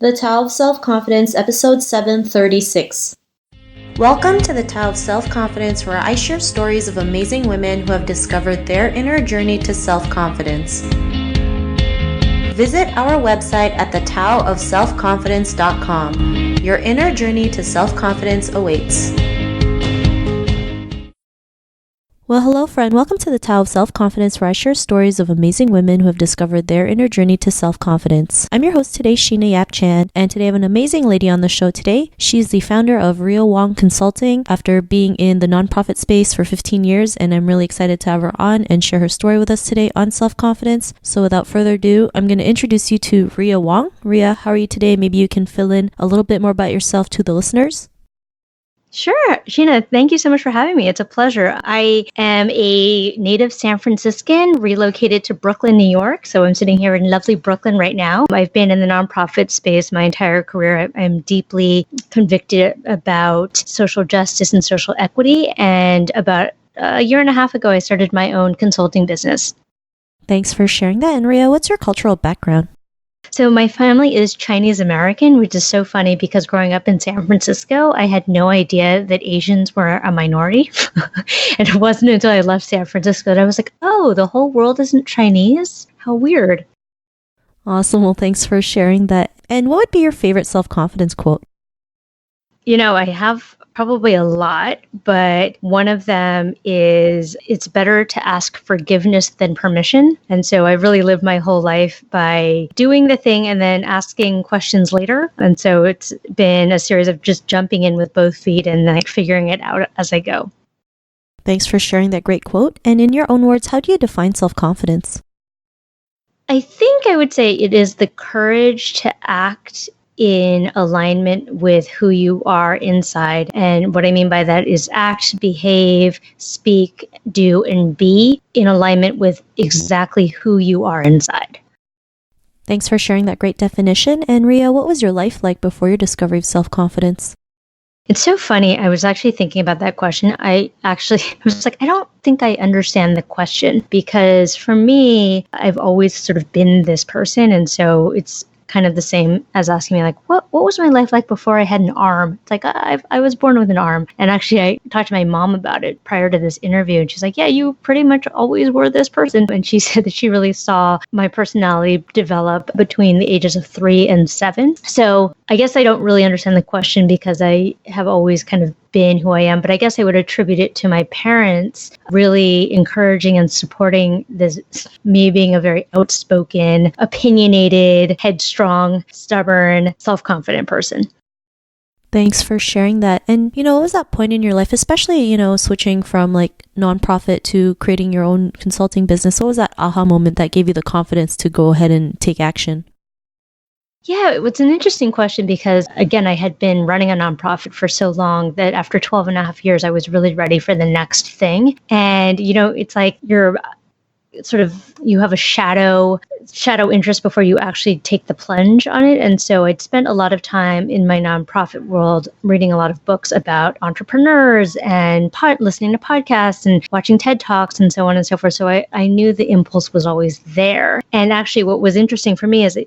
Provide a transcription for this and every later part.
The Tao of Self-Confidence, episode 736. Welcome to the Tao of Self-Confidence, where I share stories of amazing women who have discovered their inner journey to self-confidence. Visit our website at thetaoofselfconfidence.com. Your inner journey to self-confidence awaits. Well, hello friend. Welcome to the Tao of Self-Confidence, where I share stories of amazing women who have discovered their inner journey to self-confidence. I'm your host today, Sheena Yap Chan, and today I have an amazing lady on the show today. She's the founder of Rhea Wong Consulting after being in the nonprofit space for 15 years, and I'm really excited to have her on and share her story with us today on self-confidence. So without further ado, I'm going to introduce you to Rhea Wong. Rhea, how are you today? Maybe you can fill in a little bit more about yourself to the listeners. Sure. Sheena, thank you so much for having me. It's a pleasure. I am a native San Franciscan, relocated to Brooklyn, New York. So I'm sitting here in lovely Brooklyn right now. I've been in the nonprofit space my entire career. I'm deeply convicted about social justice and social equity. And about a year and a half ago, I started my own consulting business. Thanks for sharing that. And Rhea, what's your cultural background? So my family is Chinese American, which is so funny because growing up in San Francisco, I had no idea that Asians were a minority. And it wasn't until I left San Francisco that I was like, oh, the whole world isn't Chinese? How weird. Awesome. Well, thanks for sharing that. And what would be your favorite self-confidence quote? You know, I have probably a lot, but one of them is, it's better to ask forgiveness than permission. And so I really lived my whole life by doing the thing and then asking questions later. And so it's been a series of just jumping in with both feet and like figuring it out as I go. Thanks for sharing that great quote. And in your own words, how do you define self-confidence? I think I would say it is the courage to act in alignment with who you are inside. And what I mean by that is act, behave, speak, do, and be in alignment with exactly who you are inside. Thanks for sharing that great definition. And Rhea, what was your life like before your discovery of self-confidence? It's so funny. I was actually thinking about that question. I was like, I don't think I understand the question, because for me, I've always sort of been this person. And so it's kind of the same as asking me, like, what was my life like before I had an arm? It's like, I was born with an arm. And actually, I talked to my mom about it prior to this interview. And she's like, yeah, you pretty much always were this person. And she said that she really saw my personality develop between the ages of 3 and 7. So I guess I don't really understand the question because I have always kind of been who I am, but I guess I would attribute it to my parents really encouraging and supporting this, me being a very outspoken, opinionated, headstrong, stubborn, self-confident person. Thanks for sharing that. And, what was that point in your life, especially, switching from like nonprofit to creating your own consulting business? What was that aha moment that gave you the confidence to go ahead and take action? Yeah, it was an interesting question because, again, I had been running a nonprofit for so long that after 12 and a half years, I was really ready for the next thing. And, it's like you have a shadow interest before you actually take the plunge on it. And so I'd spent a lot of time in my nonprofit world reading a lot of books about entrepreneurs and listening to podcasts and watching TED Talks and so on and so forth. So I knew the impulse was always there. And actually what was interesting for me is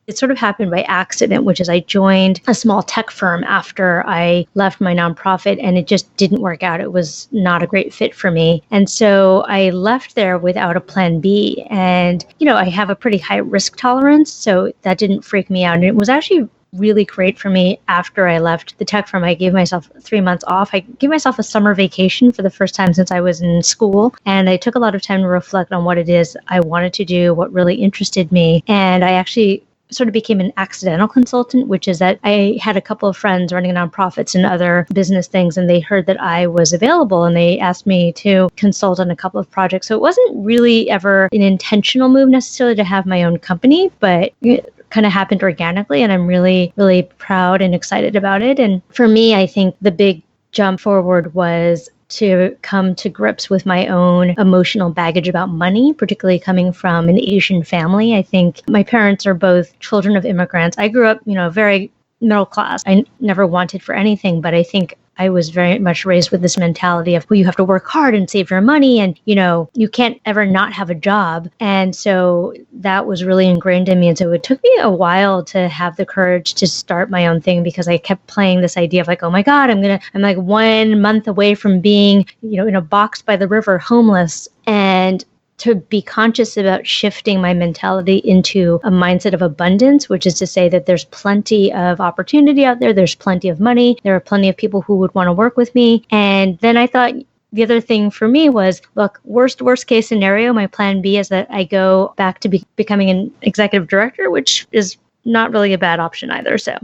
it sort of happened by accident, which is I joined a small tech firm after I left my nonprofit, and it just didn't work out. It was not a great fit for me. And so I left there without a plan B. And, I have a pretty high risk tolerance, so that didn't freak me out. And it was actually really great for me after I left the tech firm. I gave myself 3 months off. I gave myself a summer vacation for the first time since I was in school. And I took a lot of time to reflect on what it is I wanted to do, what really interested me. And I actually sort of became an accidental consultant, which is that I had a couple of friends running nonprofits and other business things, and they heard that I was available and they asked me to consult on a couple of projects. So it wasn't really ever an intentional move necessarily to have my own company, but it kind of happened organically, and I'm really, really proud and excited about it. And for me, I think the big jump forward was to come to grips with my own emotional baggage about money, particularly coming from an Asian family. I think my parents are both children of immigrants. I grew up, very middle class. I never wanted for anything, but I think I was very much raised with this mentality of, well, you have to work hard and save your money and, you can't ever not have a job. And so that was really ingrained in me. And so it took me a while to have the courage to start my own thing because I kept playing this idea of like, oh my God, I'm like 1 month away from being, in a box by the river, homeless. And to be conscious about shifting my mentality into a mindset of abundance, which is to say that there's plenty of opportunity out there. There's plenty of money. There are plenty of people who would want to work with me. And then I thought the other thing for me was, look, worst case scenario, my plan B is that I go back to becoming an executive director, which is not really a bad option either. So.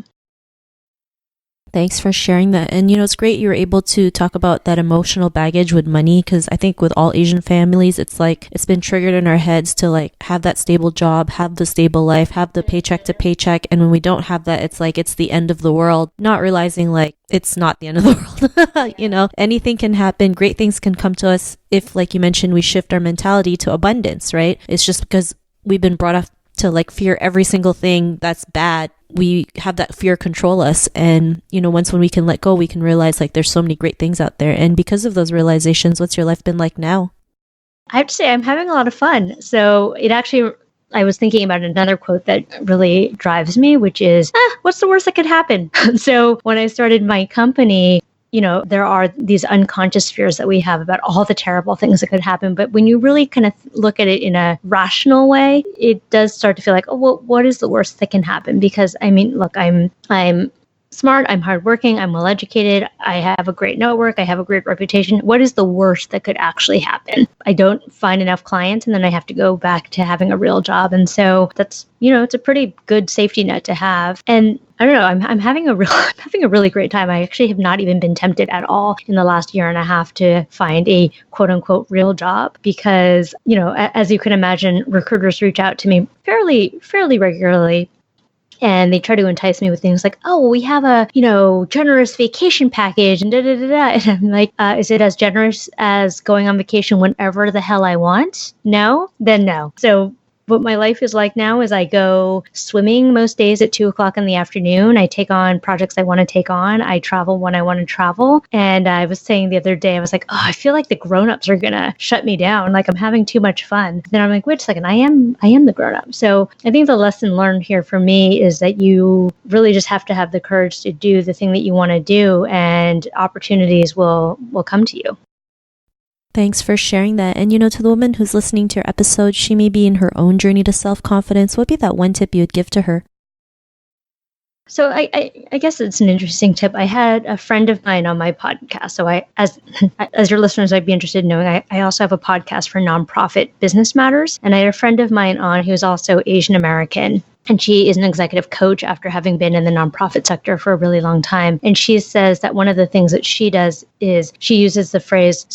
Thanks for sharing that. And, it's great you were able to talk about that emotional baggage with money, because I think with all Asian families, it's like it's been triggered in our heads to like have that stable job, have the stable life, have the paycheck to paycheck. And when we don't have that, it's like it's the end of the world, not realizing like it's not the end of the world. Anything can happen. Great things can come to us if, like you mentioned, we shift our mentality to abundance, right? It's just because we've been brought up to like fear every single thing that's bad. We have that fear control us. And, once when we can let go, we can realize like there's so many great things out there. And because of those realizations, what's your life been like now? I have to say, I'm having a lot of fun. So I was thinking about another quote that really drives me, which is, what's the worst that could happen? So when I started my company, there are these unconscious fears that we have about all the terrible things that could happen. But when you really kind of look at it in a rational way, it does start to feel like, oh, well, what is the worst that can happen? Because look, I'm smart, I'm hardworking, I'm well educated, I have a great network, I have a great reputation. What is the worst that could actually happen? I don't find enough clients and then I have to go back to having a real job. And so that's, it's a pretty good safety net to have. And I don't know, I'm having a really great time. I actually have not even been tempted at all in the last year and a half to find a quote unquote real job because, as you can imagine, recruiters reach out to me fairly regularly. And they try to entice me with things like, oh, we have a, generous vacation package and da-da-da-da. And I'm like, is it as generous as going on vacation whenever the hell I want? No? Then no. So what my life is like now is I go swimming most days at 2:00 in the afternoon. I take on projects I want to take on. I travel when I want to travel. And I was saying the other day, I was like, oh, I feel like the grownups are going to shut me down. Like I'm having too much fun. Then I'm like, wait a second, I am the grown-up. So I think the lesson learned here for me is that you really just have to have the courage to do the thing that you want to do and opportunities will come to you. Thanks for sharing that. And to the woman who's listening to your episode, she may be in her own journey to self-confidence. What would be that one tip you would give to her? So I guess it's an interesting tip. I had a friend of mine on my podcast. So as your listeners might be interested in knowing, I also have a podcast for nonprofit business matters. And I had a friend of mine on who's also Asian American. And she is an executive coach after having been in the nonprofit sector for a really long time. And she says that one of the things that she does is she uses the phrase,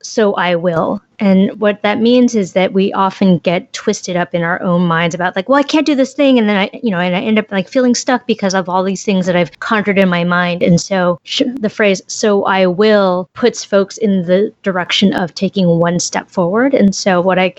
so I will. And what that means is that we often get twisted up in our own minds about like, well, I can't do this thing. And then I end up like feeling stuck because of all these things that I've conjured in my mind. And so the phrase, so I will, puts folks in the direction of taking one step forward. And so what I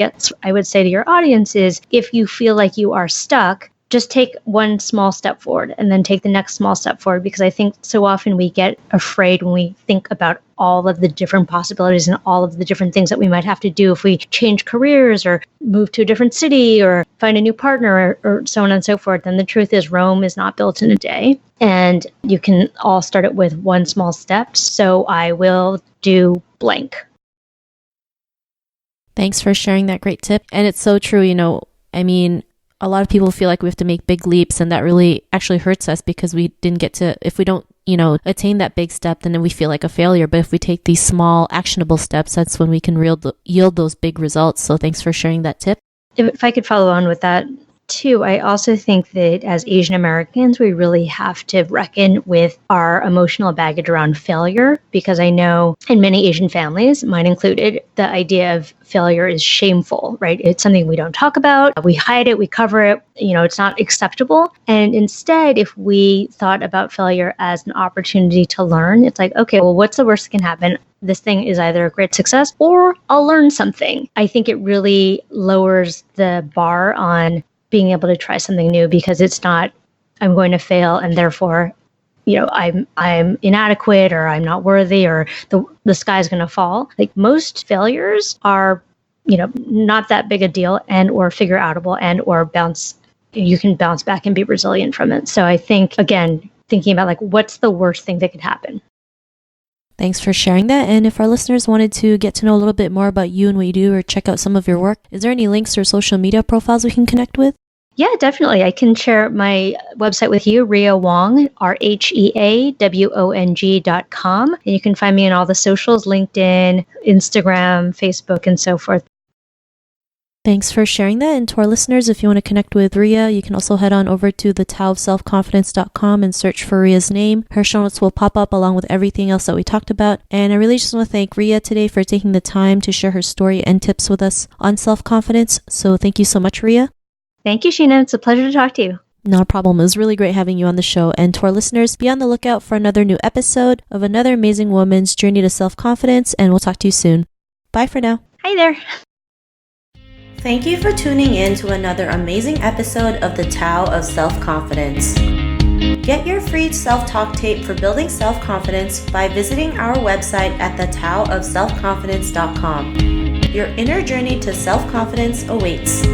would say to your audience is if you feel like you are stuck, just take one small step forward and then take the next small step forward, because I think so often we get afraid when we think about all of the different possibilities and all of the different things that we might have to do if we change careers or move to a different city or find a new partner or so on and so forth. And the truth is Rome is not built in a day. And you can all start it with one small step. So I will do blank. Thanks for sharing that great tip. And it's so true, a lot of people feel like we have to make big leaps, and that really actually hurts us because we didn't get to, if we don't, attain that big step, then we feel like a failure. But if we take these small actionable steps, that's when we can yield those big results. So thanks for sharing that tip. If I could follow on with that too, I also think that as Asian Americans, we really have to reckon with our emotional baggage around failure, because I know in many Asian families, mine included, the idea of failure is shameful, right? It's something we don't talk about. We hide it, we cover it, it's not acceptable. And instead, if we thought about failure as an opportunity to learn, it's like, okay, well, what's the worst that can happen? This thing is either a great success or I'll learn something. I think it really lowers the bar on being able to try something new, because it's not, I'm going to fail and therefore, I'm inadequate, or I'm not worthy, or the sky's going to fall. Like, most failures are, not that big a deal, and or figure outable, and or you can bounce back and be resilient from it. So I think, again, thinking about like, what's the worst thing that could happen? Thanks for sharing that. And if our listeners wanted to get to know a little bit more about you and what you do, or check out some of your work, is there any links or social media profiles we can connect with? Yeah, definitely. I can share my website with you, Rhea Wong, RHEAWONG.com. And you can find me on all the socials, LinkedIn, Instagram, Facebook, and so forth. Thanks for sharing that. And to our listeners, if you want to connect with Rhea, you can also head on over to thetaoofselfconfidence.com and search for Rhea's name. Her show notes will pop up along with everything else that we talked about. And I really just want to thank Rhea today for taking the time to share her story and tips with us on self-confidence. So thank you so much, Rhea. Thank you, Sheena. It's a pleasure to talk to you. Not a problem. It was really great having you on the show. And to our listeners, be on the lookout for another new episode of another amazing woman's journey to self-confidence. And we'll talk to you soon. Bye for now. Hi there. Thank you for tuning in to another amazing episode of the Tao of Self-Confidence. Get your free self-talk tape for building self-confidence by visiting our website at thetaoofselfconfidence.com. Your inner journey to self-confidence awaits.